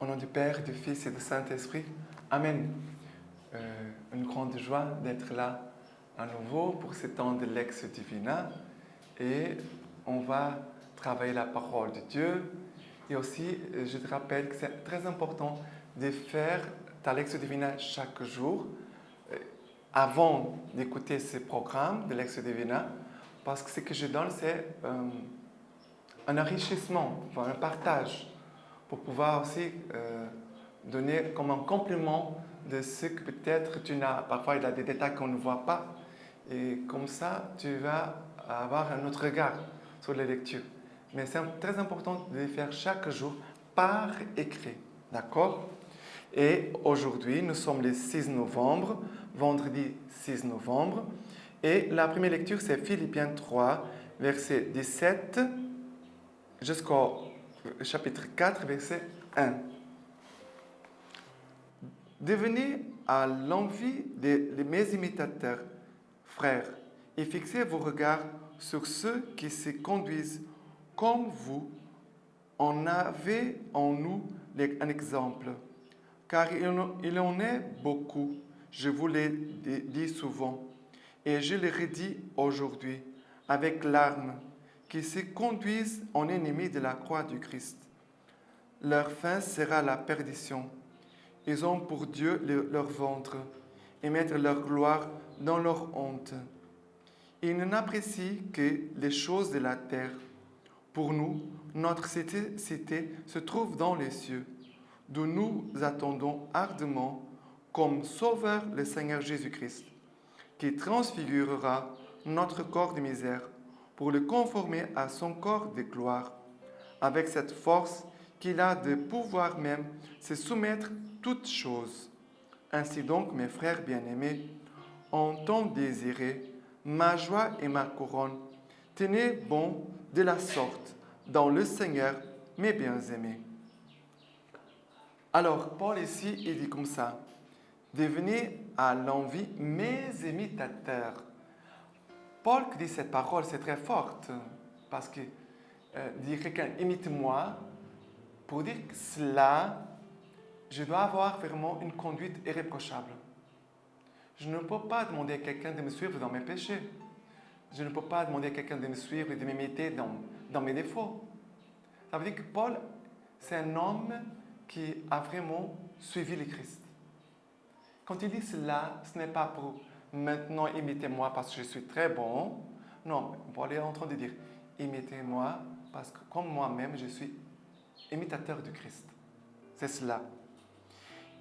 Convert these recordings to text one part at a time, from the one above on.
Au nom du Père, du Fils et du Saint-Esprit. Amen. Une grande joie d'être là à nouveau pour ce temps de Lex Divina. Et on va travailler la parole de Dieu. Et aussi, je te rappelle que c'est très important de faire ta Lex Divina chaque jour avant d'écouter ce programme de Lex Divina. Parce que ce que je donne, c'est un enrichissement, un partage, pour pouvoir aussi donner comme un complément de ce que peut-être tu n'as. Parfois, il y a des détails qu'on ne voit pas. Et comme ça, tu vas avoir un autre regard sur les lectures. Mais c'est très important de les faire chaque jour par écrit. D'accord? Et aujourd'hui, nous sommes le 6 novembre, vendredi 6 novembre. Et la première lecture, c'est Philippiens 3, verset 17 jusqu'au chapitre 4, verset 1. Devenez à l'envie de mes imitateurs, frères, et fixez vos regards sur ceux qui se conduisent comme vous. En avez en nous un exemple, car il en est beaucoup, je vous l'ai dit souvent, et je le redis aujourd'hui, avec larmes, qui se conduisent en ennemis de la croix du Christ. Leur fin sera la perdition. Ils ont pour Dieu leur ventre et mettent leur gloire dans leur honte. Ils n'apprécient que les choses de la terre. Pour nous, notre cité se trouve dans les cieux, d'où nous attendons ardemment comme Sauveur le Seigneur Jésus-Christ, qui transfigurera notre corps de misère pour le conformer à son corps de gloire, avec cette force qu'il a de pouvoir même se soumettre toutes choses. Ainsi donc, mes frères bien-aimés, en tant désiré, ma joie et ma couronne, tenez bon de la sorte dans le Seigneur, mes bien-aimés. Alors, Paul ici, il dit comme ça, devenez à l'envie mes imitateurs. Paul qui dit cette parole, c'est très forte, parce que dire quelqu'un, imite-moi, pour dire cela, je dois avoir vraiment une conduite irréprochable. Je ne peux pas demander à quelqu'un de me suivre dans mes péchés. Je ne peux pas demander à quelqu'un de me suivre et de m'imiter dans mes défauts. Ça veut dire que Paul, c'est un homme qui a vraiment suivi le Christ. Quand il dit cela, ce n'est pas pour maintenant imitez-moi parce que je suis très bon. Non, Paul est en train de dire imitez-moi parce que comme moi-même, je suis imitateur du Christ. C'est cela.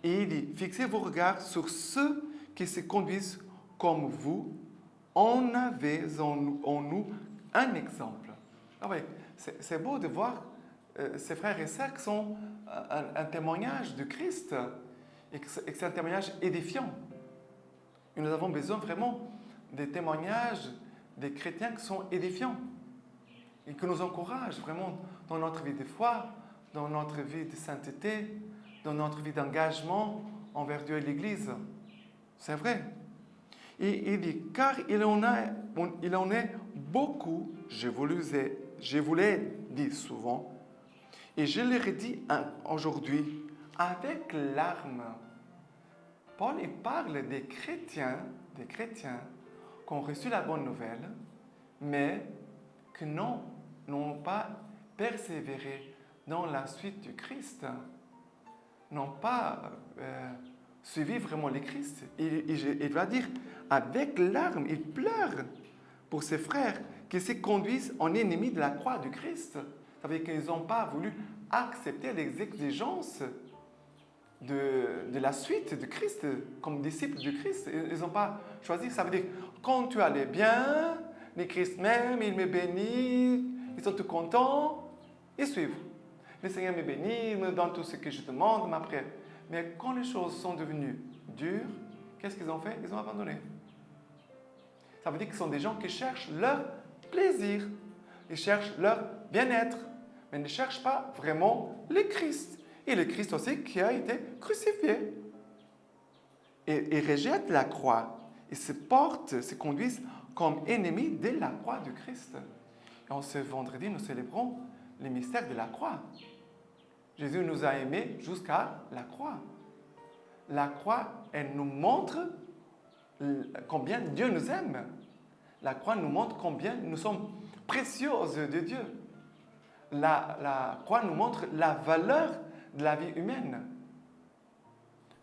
Et il dit, fixez vos regards sur ceux qui se conduisent comme vous. On avait en nous un exemple. Ah oui, c'est beau de voir ces frères et sœurs qui sont un témoignage du Christ et que c'est un témoignage édifiant. Et nous avons besoin vraiment des témoignages des chrétiens qui sont édifiants et qui nous encouragent vraiment dans notre vie de foi, dans notre vie de sainteté, dans notre vie d'engagement envers Dieu et l'Église. C'est vrai. Et il dit, car il en est beaucoup, je vous l'ai dit souvent, et je le redis aujourd'hui avec larmes. Paul, il parle des chrétiens qui ont reçu la bonne nouvelle, mais qui n'ont pas persévéré dans la suite du Christ, n'ont pas suivi vraiment le Christ. Il va dire, avec larmes, il pleure pour ses frères qui se conduisent en ennemis de la croix du Christ. Ça veut dire qu'ils n'ont pas voulu accepter les exigences de la suite du Christ, comme disciples du Christ. Ils n'ont pas choisi. Ça veut dire, quand tu allais bien, le Christ même, il me bénit, ils sont tout contents, ils suivent. Le Seigneur me bénit, il me donne tout ce que je demande, m'après. Mais quand les choses sont devenues dures, qu'est-ce qu'ils ont fait? Ils ont abandonné. Ça veut dire qu'ils sont des gens qui cherchent leur plaisir, ils cherchent leur bien-être, mais ne cherchent pas vraiment le Christ. Et le Christ aussi qui a été crucifié. Et ils rejettent la croix. Ils se conduisent comme ennemis de la croix du Christ. Et ce vendredi, nous célébrons le mystère de la croix. Jésus nous a aimés jusqu'à la croix. La croix, elle nous montre combien Dieu nous aime. La croix nous montre combien nous sommes précieux aux yeux de Dieu. La croix nous montre la valeur de la vie humaine.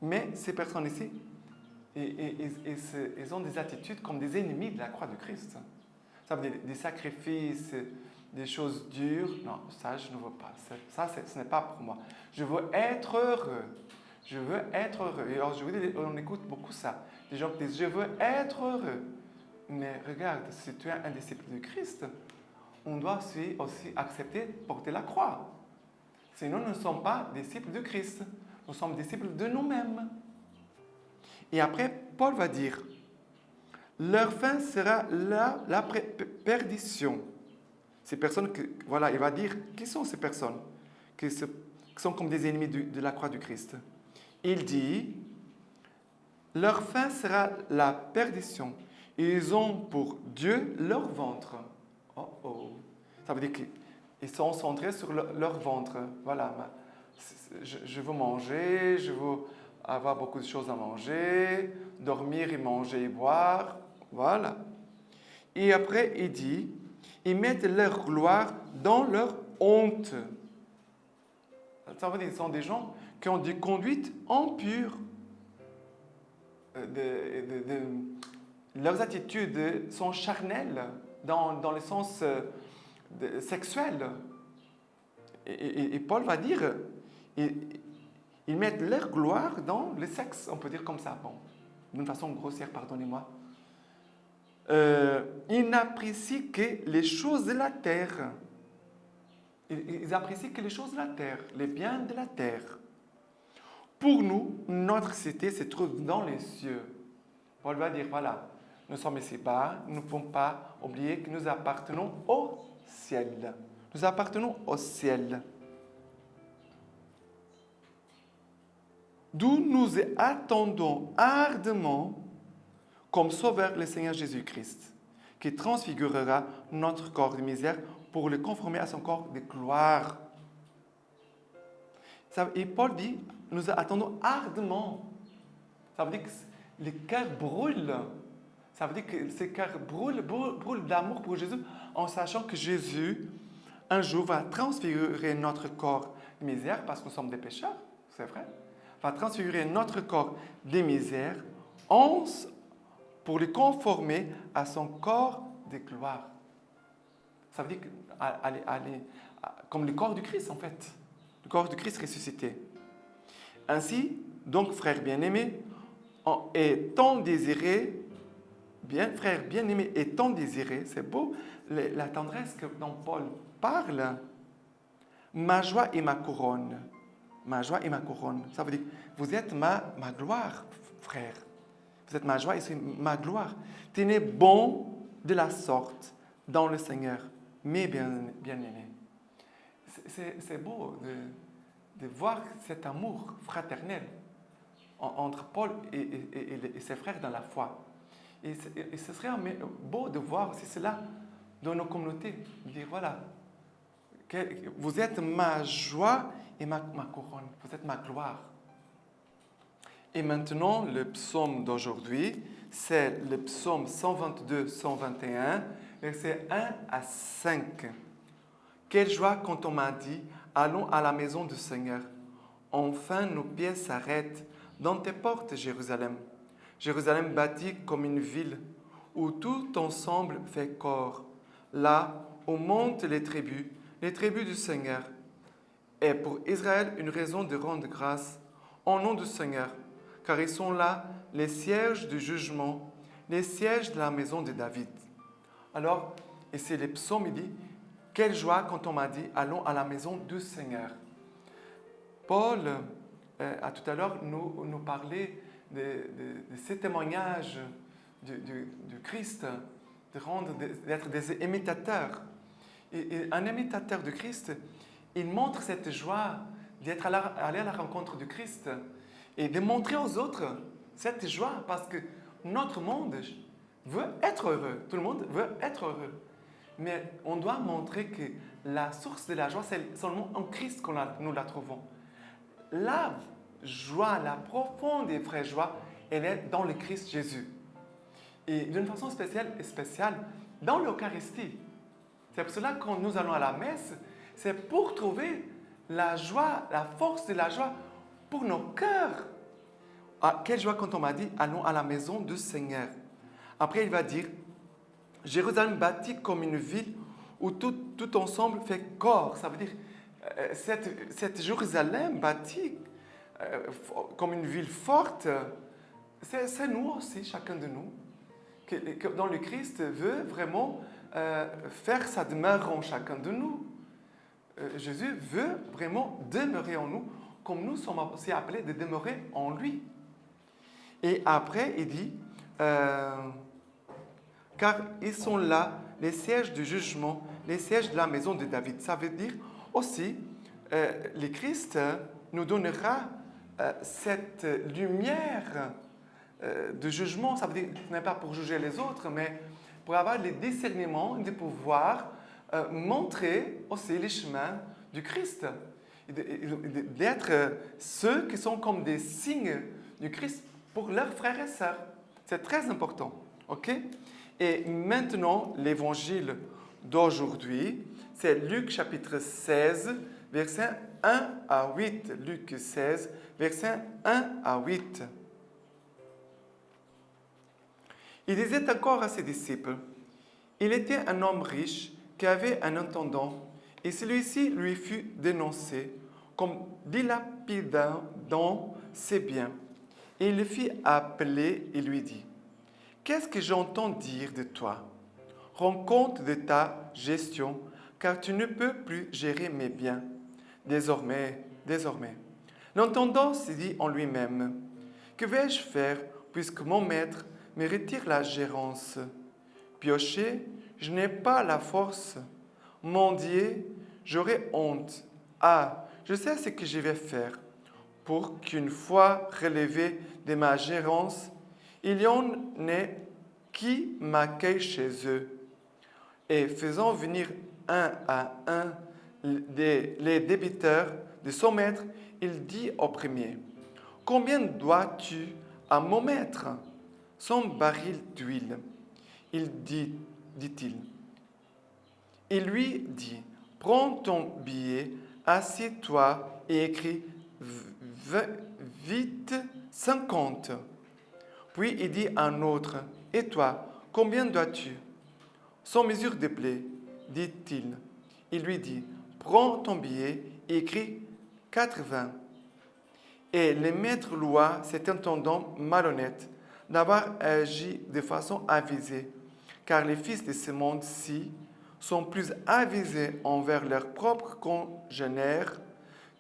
Mais ces personnes ici, ils ont des attitudes comme des ennemis de la croix de Christ. Ça veut dire des sacrifices, des choses dures. Non, ça, je ne veux pas. Ça, ce n'est pas pour moi. Je veux être heureux. Je veux être heureux. Et alors, je vous dis, on écoute beaucoup ça. Des gens qui disent, je veux être heureux. Mais regarde, si tu es un disciple de Christ, on doit aussi accepter de porter la croix. Sinon, nous ne sommes pas disciples de Christ. Nous sommes disciples de nous-mêmes. Et après, Paul va dire, leur fin sera la perdition. Ces personnes, voilà, il va dire, qui sont ces personnes qui sont comme des ennemis de la croix du Christ? Il dit, leur fin sera la perdition. Ils ont pour Dieu leur ventre. Oh oh. Ça veut dire qu'ils sont centrés sur leur ventre. Voilà, je veux manger, je veux avoir beaucoup de choses à manger, dormir et manger et boire. Voilà. Et après, il dit, ils mettent leur gloire dans leur honte. Ça veut dire qu'ils sont des gens qui ont des conduites impures. Leurs attitudes sont charnelles dans le sens sexuel. Et Paul va dire, ils mettent leur gloire dans le sexe, on peut dire comme ça, bon, d'une façon grossière, pardonnez-moi. Ils n'apprécient que les choses de la terre. Ils apprécient que les choses de la terre, les biens de la terre. Pour nous, notre cité se trouve dans les cieux. Paul va dire, voilà, nous sommes ici-bas, nous ne pouvons pas oublier que nous appartenons au ciel. Nous appartenons au ciel. D'où nous attendons ardemment comme sauveur le Seigneur Jésus-Christ, qui transfigurera notre corps de misère pour le conformer à son corps de gloire. Et Paul dit, nous attendons ardemment. Ça veut dire que le cœur brûle. Ça veut dire que ce cœur brûle d'amour pour Jésus en sachant que Jésus, un jour, va transfigurer notre corps de misère parce que nous sommes des pécheurs, c'est vrai. Va transfigurer notre corps de misère pour le conformer à son corps de gloire. Ça veut dire aller comme le corps du Christ, en fait. Le corps du Christ ressuscité. Ainsi, donc, frères bien-aimés, étant désirés, frères bien-aimés, étant désirés, c'est beau la tendresse dont Paul parle. Ma joie et ma couronne. Ma joie et ma couronne. Ça veut dire, vous êtes ma gloire, frère. Vous êtes ma joie et c'est ma gloire. Tenez bon de la sorte dans le Seigneur, mes bien-aimés. C'est beau de voir cet amour fraternel entre Paul et ses frères dans la foi. Et ce serait beau de voir aussi cela dans nos communautés. De dire, voilà, vous êtes ma joie et ma couronne. Vous êtes ma gloire. Et maintenant, le psaume d'aujourd'hui, c'est le psaume 122-121, versets 1 à 5. Quelle joie quand on m'a dit, allons à la maison du Seigneur. Enfin, nos pieds s'arrêtent dans tes portes, Jérusalem. Jérusalem bâtie comme une ville où tout ensemble fait corps. Là où montent les tribus du Seigneur. Et pour Israël, une raison de rendre grâce au nom du Seigneur. Car ils sont là les sièges du jugement, les sièges de la maison de David. Alors, et c'est les psaumes, il dit, quelle joie quand on m'a dit, allons à la maison du Seigneur. Paul, à tout à l'heure, nous parlait de ces témoignages du Christ, d'être des imitateurs. Et un imitateur de Christ, il montre cette joie d'être allé à la rencontre du Christ et de montrer aux autres cette joie parce que notre monde veut être heureux. Tout le monde veut être heureux. mais on doit montrer que la source de la joie, c'est seulement en Christ que nous la trouvons. La joie, la profonde et vraie joie, elle est dans le Christ Jésus. Et d'une façon spéciale dans l'Eucharistie. C'est pour cela que quand nous allons à la messe, c'est pour trouver la joie, la force de la joie pour nos cœurs. Ah, quelle joie quand on m'a dit, allons à la maison du Seigneur. Après, il va dire, Jérusalem bâtie comme une ville où tout ensemble fait corps. Ça veut dire, cette Jérusalem bâtie comme une ville forte, c'est nous aussi, chacun de nous, dont le Christ veut vraiment faire sa demeure en chacun de nous. Jésus veut vraiment demeurer en nous, comme nous sommes aussi appelés de demeurer en lui. Et après, il dit, car ils sont là, les sièges du jugement, les sièges de la maison de David. Ça veut dire aussi, le Christ nous donnera cette lumière de jugement. Ça veut dire, ce n'est pas pour juger les autres, mais pour avoir le discernement de pouvoir montrer aussi les chemins du Christ. D'être ceux qui sont comme des signes du Christ pour leurs frères et sœurs. C'est très important. OK? Et maintenant, l'évangile d'aujourd'hui, c'est Luc chapitre 16, versets 1 à 8. Luc 16, versets 1 à 8. Il disait encore à ses disciples, il était un homme riche qui avait un intendant, et celui-ci lui fut dénoncé comme dilapidant dans ses biens. Et il le fit appeler et lui dit, « Qu'est-ce que j'entends dire de toi? Rends compte de ta gestion, car tu ne peux plus gérer mes biens. Désormais. L'intendant se dit en lui-même, « Que vais-je faire puisque mon maître me retire la gérance? Piocher, je n'ai pas la force. Mendier, j'aurai honte. Ah, je sais ce que je vais faire. Pour qu'une fois relevé de ma gérance, il y en ait qui m'accueillent chez eux. Et faisant venir un à un les débiteurs de son maître, il dit au premier, « Combien dois-tu à mon maître? 100 barils d'huile. » dit-il. Il lui dit, « Prends ton billet, assieds-toi et écris vite 50. » Puis il dit à un autre, « Et toi, combien dois-tu? » « 100 mesures de blé, dit-il. Il lui dit, « Prends ton billet et écris 80. » Et le maître loua cet intendant malhonnête d'avoir agi de façon avisée, car les fils de ce monde-ci sont plus avisés envers leurs propres congénères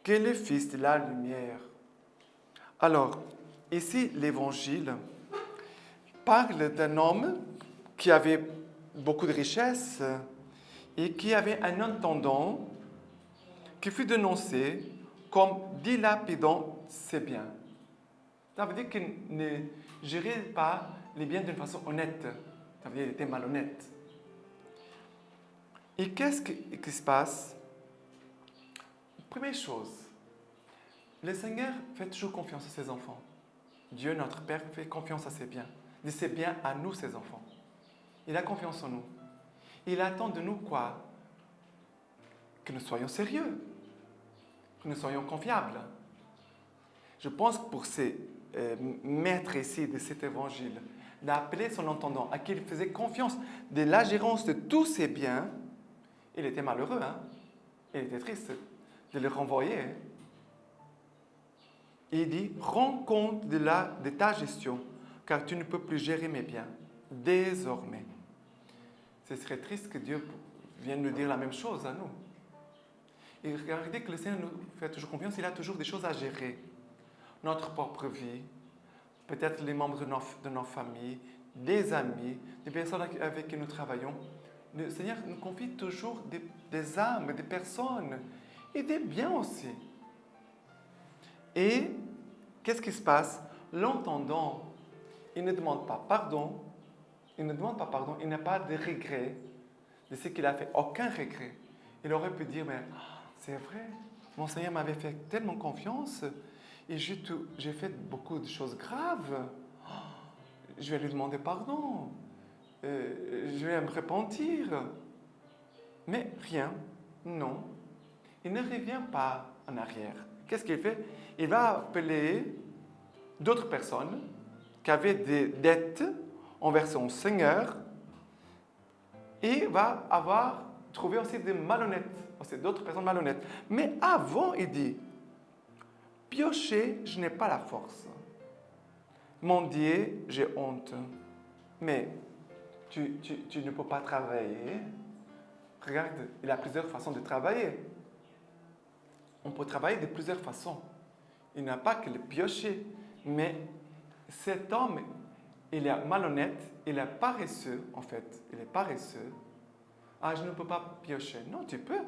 que les fils de la lumière. Alors, ici, l'Évangile parle d'un homme qui avait beaucoup de richesses et qui avait un intendant qui fut dénoncé comme dilapidant ses biens. Ça veut dire qu'il ne gérait pas les biens d'une façon honnête. Ça veut dire qu'il était malhonnête. Et qu'est-ce qui se passe? Première chose, le Seigneur fait toujours confiance à ses enfants. Dieu, notre Père, fait confiance à ses biens. De ses biens à nous, ses enfants. Il a confiance en nous. Il attend de nous quoi? Que nous soyons sérieux, que nous soyons confiables. Je pense que pour ces maîtres ici de cet évangile, d'appeler son intendant à qui il faisait confiance de la gérance de tous ses biens, il était malheureux, hein? Il était triste de le renvoyer. Il dit, rends compte de ta gestion, car tu ne peux plus gérer mes biens, désormais. Ce serait triste que Dieu vienne nous dire la même chose à nous. Et regardez que le Seigneur nous fait toujours confiance, il a toujours des choses à gérer. Notre propre vie, peut-être les membres de nos familles, des amis, des personnes avec qui nous travaillons. Le Seigneur nous confie toujours des âmes, des personnes et des biens aussi. Et qu'est-ce qui se passe? L'entendant, il ne demande pas pardon, il n'a pas de regret de ce qu'il a fait, aucun regret. Il aurait pu dire, mais c'est vrai, mon Seigneur m'avait fait tellement confiance et j'ai fait beaucoup de choses graves. Je vais lui demander pardon. Je vais me repentir. Mais rien, non. Il ne revient pas en arrière. Qu'est-ce qu'il fait? Il va appeler d'autres personnes qui avaient des dettes envers son Seigneur et va avoir trouvé aussi des malhonnêtes, aussi d'autres personnes malhonnêtes. Mais avant, il dit, piocher, je n'ai pas la force. Mendier, j'ai honte. Mais tu ne peux pas travailler. Regarde, il a plusieurs façons de travailler. On peut travailler de plusieurs façons. Il n'a pas que le piocher. Mais cet homme, il est malhonnête, il est paresseux, en fait. Il est paresseux. Ah, je ne peux pas piocher. Non, tu peux.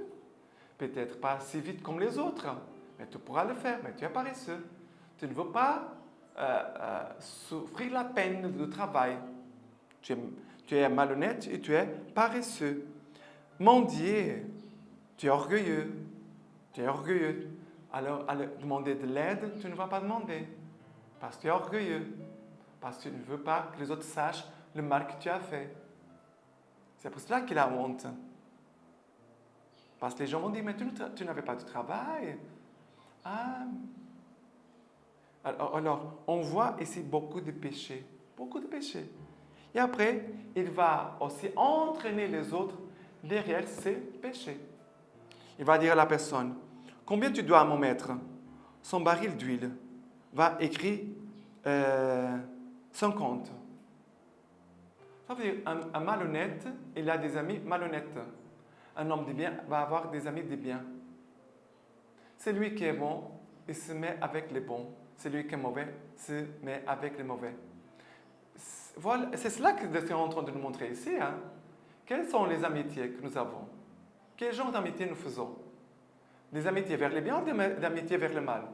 Peut-être pas si vite comme les autres, mais tu pourras le faire. Mais tu es paresseux. Tu ne veux pas souffrir la peine du travail. Tu es malhonnête et tu es paresseux. Mendier, tu es orgueilleux. Tu es orgueilleux. Alors, à demander de l'aide, tu ne vas pas demander. Parce que tu es orgueilleux. Parce que tu ne veux pas que les autres sachent le mal que tu as fait. C'est pour cela qu'il a honte. Parce que les gens vont dire, mais tu n'avais pas de travail. Ah. Alors, on voit ici beaucoup de péchés. Beaucoup de péchés. Et après, il va aussi entraîner les autres derrière ces péchés. Il va dire à la personne, combien tu dois à mon maître? Son baril d'huile va écrire 50. Ça veut dire un malhonnête, il a des amis malhonnêtes. Un homme de bien va avoir des amis de bien. Celui qui est bon, il se met avec les bons. Celui qui est mauvais se met avec les mauvais. Voilà, c'est cela que nous sommes en train de nous montrer ici. Hein? Quelles sont les amitiés que nous avons? Quel genre d'amitié nous faisons? Des amitiés vers le bien ou des amitiés vers le mal?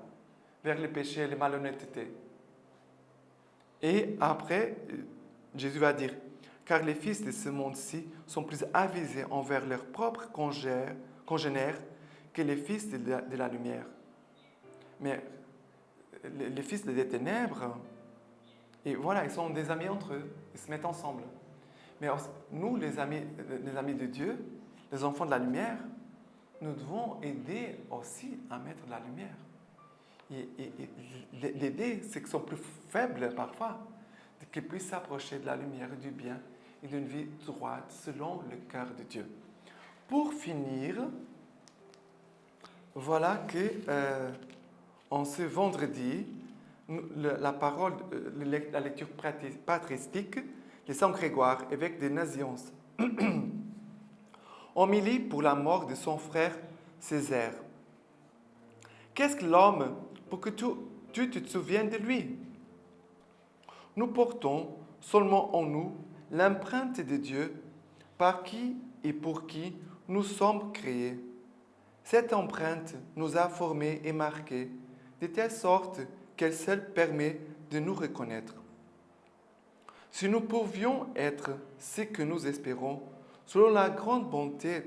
Vers le péché, les malhonnêtetés? Et après, Jésus va dire, car les fils de ce monde-ci sont plus avisés envers leurs propres congénères que les fils de la lumière. Mais les fils des ténèbres, et voilà, ils sont des amis entre eux, ils se mettent ensemble. Mais nous, les amis de Dieu, les enfants de la lumière, nous devons aider aussi à mettre de la lumière. Et l'aider, ceux qui sont plus faibles parfois, qu'ils puissent s'approcher de la lumière, du bien et d'une vie droite selon le cœur de Dieu. Pour finir, voilà que en ce vendredi, la parole, la lecture patristique de Saint Grégoire, évêque de Nazianze. Homélie pour la mort de son frère Césaire. Qu'est-ce que l'homme pour que tu te souviennes de lui? Nous portons seulement en nous l'empreinte de Dieu par qui et pour qui nous sommes créés. Cette empreinte nous a formés et marqués de telle sorte qu'elle seule permet de nous reconnaître. Si nous pouvions être ce que nous espérons, selon la grande bonté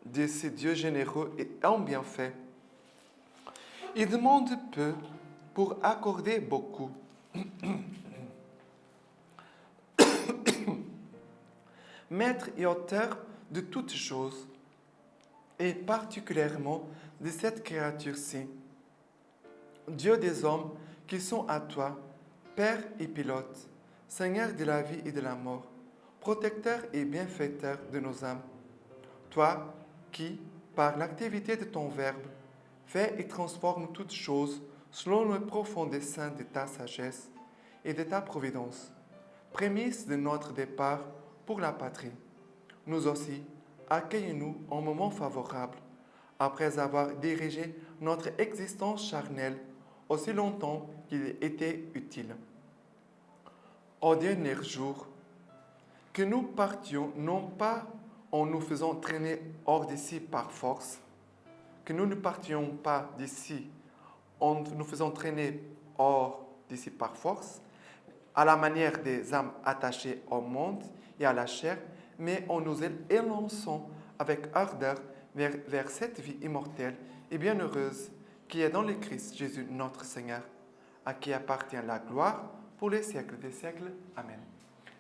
de ce Dieu généreux et en bienfait, il demande peu pour accorder beaucoup. Maître et auteur de toutes choses, et particulièrement de cette créature-ci, Dieu des hommes qui sont à toi, Père et Pilote, Seigneur de la vie et de la mort, protecteur et bienfaiteur de nos âmes. Toi qui, par l'activité de ton Verbe, fais et transformes toutes choses selon le profond dessein de ta sagesse et de ta providence, prémisse de notre départ pour la patrie. Nous aussi, accueille-nous en moment favorable, après avoir dirigé notre existence charnelle aussi longtemps qu'il était utile. Au dernier jour, que nous partions non pas en nous faisant traîner hors d'ici par force, que nous ne partions pas d'ici en nous faisant traîner hors d'ici par force, à la manière des âmes attachées au monde et à la chair, mais en nous élançant avec ardeur vers cette vie immortelle et bienheureuse qui est dans le Christ Jésus notre Seigneur, à qui appartient la gloire pour les siècles des siècles. Amen.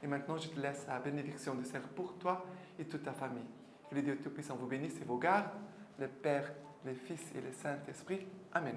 Et maintenant, je te laisse la bénédiction du Seigneur pour toi et toute ta famille. Que le Dieu Tout-Puissant vous bénisse et vous garde, le Père, le Fils et le Saint-Esprit. Amen.